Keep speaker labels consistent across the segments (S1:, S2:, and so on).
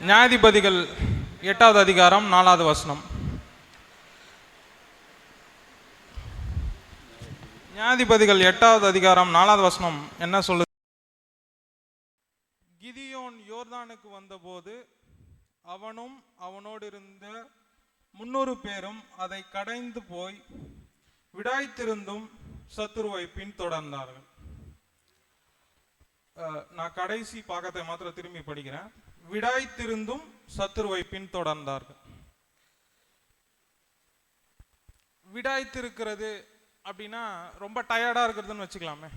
S1: நியாயாதிபதிகள் 8வது அதிகாரம் 4வது வசனம். நியாயாதிபதிகள் 8வது அதிகாரம் 4வது வசனம் என்ன சொல்லுது? கிதியோன் யோர்தானுக்கு வந்தபோது அவனும் அவனோடு இருந்த 300 பேரும் அதை கடைந்து போய் விடாய்த்திருந்தும் சத்துருவை பின்தொடர்ந்தார்கள். நான் கடைசி பாகத்தை மாத்திரம் திரும்பி படிக்கிறேன். விடாய்த்திருந்தும் சத்துருவை பின்தொடர்ந்தார்கள். விடாய்த்திருக்கிறது அப்படின்னா ரொம்ப டயர்டா இருக்கிறதுன்னு வச்சுக்கலாமே.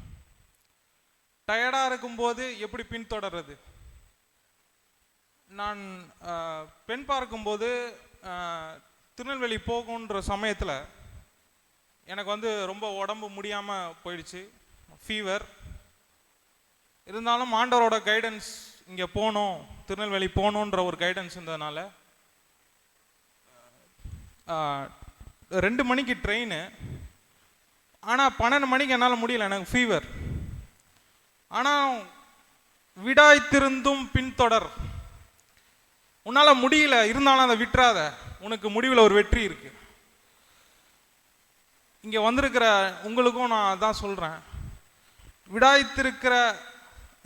S1: டயர்டா இருக்கும்போது எப்படி பின்தொடர்றது? நான் பெண் பார்க்கும்போது திருநெல்வேலி போகுன்ற சமயத்தில் எனக்கு ரொம்ப உடம்பு முடியாமல் போயிடுச்சு, ஃபீவர். இருந்தாலும் ஆண்டவரோட கைடன்ஸ், இங்கே போகணும், திருநெல்வேலி போகணுன்ற ஒரு கைடன்ஸ் இருந்ததுனால 2 மணிக்கு ட்ரெயின். ஆனால் 12 மணிக்கு என்னால் முடியல, எனக்கு ஃபீவர். ஆனால் விடாய்த்திருந்தும் பின்தொடர். உன்னால் முடியல, இருந்தாலும் அதை விட்டுறாத, உனக்கு முடிவில் ஒரு வெற்றி இருக்கு. இங்கே வந்திருக்கிற உங்களுக்கும் நான் அதான் சொல்கிறேன். விடாய்த்திருக்கிற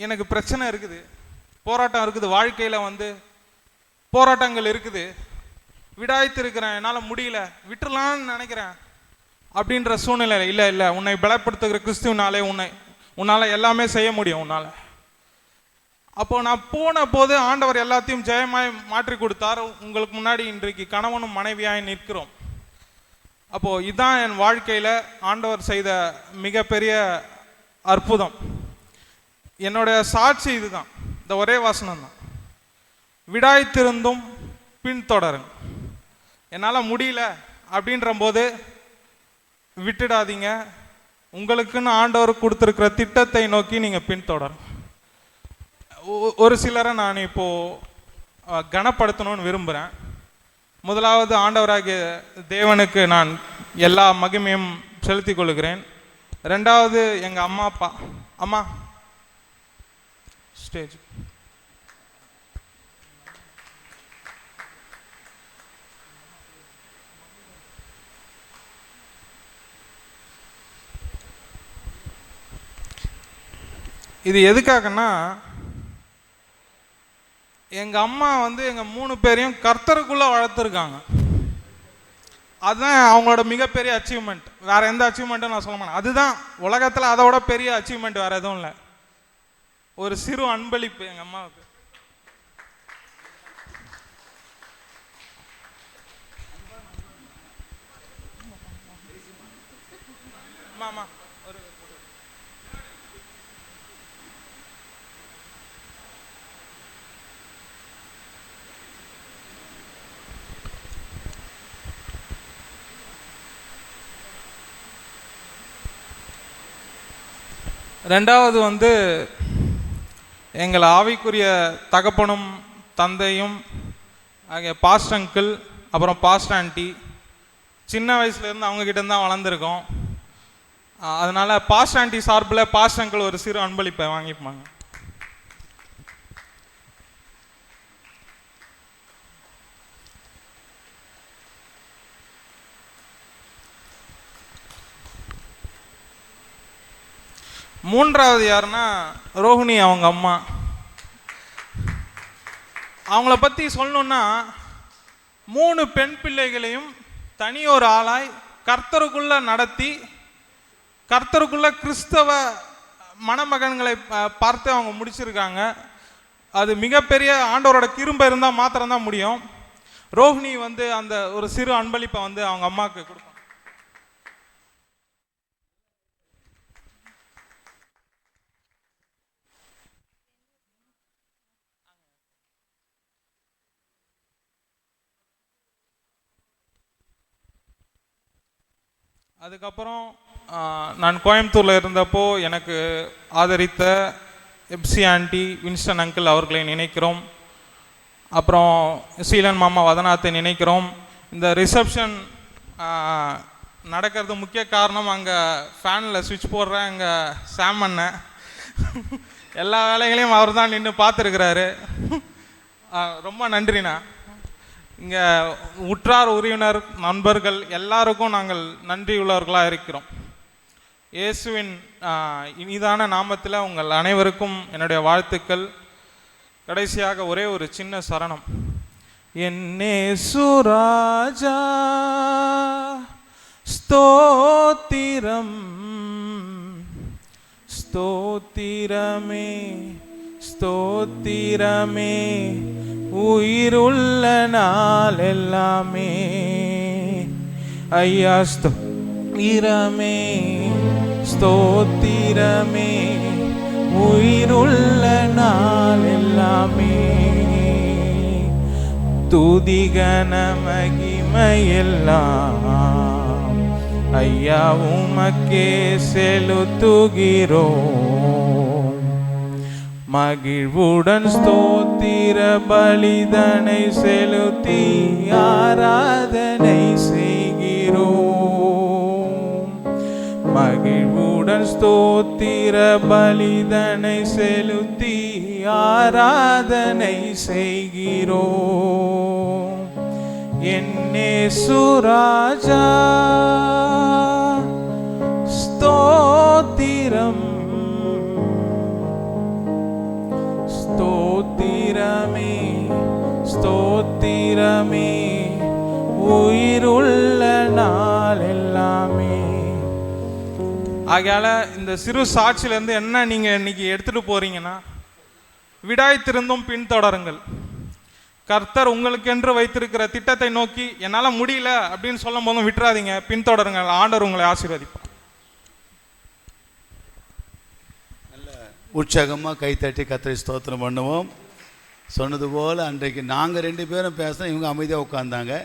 S1: எனக்கு பிரச்சனை இருக்குது, போராட்டம் இருக்குது, வாழ்க்கையில் போராட்டங்கள் இருக்குது, விடாய்த்திருக்கிறேன், என்னால் முடியல, விட்டுலான்னு நினைக்கிறேன் அப்படின்ற சூழ்நிலை இல்லை. உன்னை பலப்படுத்துகிற கிறிஸ்துவனாலே உன்னால் எல்லாமே செய்ய முடியும் உன்னால். அப்போ நான் போன போது ஆண்டவர் எல்லாத்தையும் ஜெயமாய் மாற்றி கொடுத்தார். உங்களுக்கு முன்னாடி இன்றைக்கு கணவனும் மனைவியாய் நிற்கிறோம். அப்போ இதுதான் என் வாழ்க்கையில் ஆண்டவர் செய்த மிகப்பெரிய அற்புதம். என்னுடைய சாட்சி இதுதான், இந்த ஒரே வசனம் தான். விடாய்த்திருந்தும் பின்தொடருங்க. என்னால் முடியல அப்படின்ற போது விட்டுடாதீங்க. உங்களுக்குன்னு ஆண்டவர் கொடுத்துருக்கிற திட்டத்தை நோக்கி நீங்கள் பின்தொடரும். ஒரு சிலரை நான் இப்போ கனப்படுத்தணும்னு விரும்புகிறேன். முதலாவது ஆண்டவராகிய தேவனுக்கு நான் எல்லா மகிமையும் செலுத்திக் கொள்கிறேன். 2வது எங்கள் அம்மா அப்பா. அம்மா ஸ்டேஜ். இது எதுக்காகன்னா, எங்க அம்மா எங்க 3 பேரையும் கர்த்தருக்குள்ள வளர்த்துருக்காங்க. அதுதான் அவங்களோட மிகப்பெரிய அச்சீவ்மெண்ட். வேற எந்த அச்சீவ்மெண்ட்டும் நான் சொல்ல மாட்டேன். அதுதான் உலகத்தில் அதோட பெரிய அச்சீவ்மெண்ட் வேற எதுவும் இல்லை. ஒரு சிறு அன்பளிப்பு எங்க அம்மாவுக்கு. மாமா ஒரு 2வது எங்கள் ஆவிக்குரிய தகப்பனும் தந்தையும் ஆகிய பாஸ்ட் அங்கிள், அப்புறம் பாஸ்ட் ஆண்டி. சின்ன வயசுலேருந்து அவங்கக்கிட்ட தான் வளர்ந்துருக்கோம். அதனால் பாஸ்ட் ஆண்டி சார்பில் பாஸ்ட் அங்கிள் ஒரு சிறு அன்பளிப்பை வாங்கிப்பாங்க. மூன்றாவது யாருன்னா ரோஹிணி, அவங்க அம்மா. அவங்கள பற்றி சொல்லணுன்னா, 3 பெண் பிள்ளைகளையும் தனியொரு ஆளாய் கர்த்தருக்குள்ள நடத்தி, கர்த்தருக்குள்ள கிறிஸ்தவ மணமகன்களை பார்த்து அவங்க முடிச்சிருக்காங்க. அது மிகப்பெரிய ஆண்டவரோட கிருபை இருந்தால் மாத்திரம்தான் முடியும். ரோஹிணி அந்த ஒரு சிறு அன்பளிப்பை அவங்க அம்மாவுக்கு கொடுப்பாங்க. அதுக்கப்புறம் நான் கோயம்புத்தூரில் இருந்தப்போ எனக்கு ஆதரித்த எப்சி ஆண்டி, வின்ஸ்டன் அங்கிள் அவர்களை நினைக்கிறோம். அப்புறம் சீலன் மாமா வதனாத்தை நினைக்கிறோம். இந்த ரிசப்ஷன் நடக்கிறது முக்கிய காரணம் அங்கே ஃபேனில் சுவிட்ச் போடுற அங்கே சாம் அண்ணன் எல்லா வேலைகளையும் அவர் தான் நின்று பார்த்துருக்கிறாரு. ரொம்ப நன்றிண்ணா. இங்கே உற்றார் உறவினர் நண்பர்கள் எல்லாருக்கும் நாங்கள் நன்றியுள்ளவர்களாக இருக்கிறோம். இயேசுவின் இனிதான நாமத்தில் உங்கள் அனைவருக்கும் என்னுடைய வாழ்த்துக்கள். கடைசியாக ஒரே ஒரு சின்ன சரணம். என்னேசுராஜா ஸ்தோத்திரம் ஸ்தோத்திரமே ஸ்தோத்திரமே உயிருள்ள நாள் எல்லாமே ஐயா ஸ்தோத்திரமே ஸ்தோத்திரமே உயிருள்ள நாள் எல்லாமே துதிகன மகிமையெல்லாம் ஐயா உமக்கே செலுத்துகிறோம். மகிழ்வுடன் ஸ்தோத்திர பலிதனை செலுத்தி ஆராதனை செய்கிறோம். மகிழ்வுடன் ஸ்தோத்திர பலிதனை செலுத்தி ஆராதனை செய்கிறோம். என்னேசுராஜா ஸ்தோத்திரம் ஸ்தோத்திரமே ஸ்தோத்திரமே உயிருள்ள நாள் எல்லாமே. ஆகையால இந்த சிறு சாட்சியிலேருந்து என்ன நீங்கள் இன்னைக்கு எடுத்துட்டு போறீங்கன்னா, விடாய்த்திருந்தும் பின்தொடருங்கள். கர்த்தர் உங்களுக்கென்று வைத்திருக்கிற திட்டத்தை நோக்கி என்னால் முடியல அப்படின்னு சொல்லும் போதும் விட்டுறாதீங்க, பின்தொடருங்கள். ஆண்டவர் உங்களை ஆசீர்வதிப்பார்.
S2: நல்ல உற்சாகமாக கைத்தட்டி கர்த்தரை ஸ்தோத்திரம் பண்ணுவோம். சொன்னது போல் அன்றைக்கு நாங்கள் 2 பேரும் பேசினோம், இவங்க அமைதியாக உட்காந்தாங்க.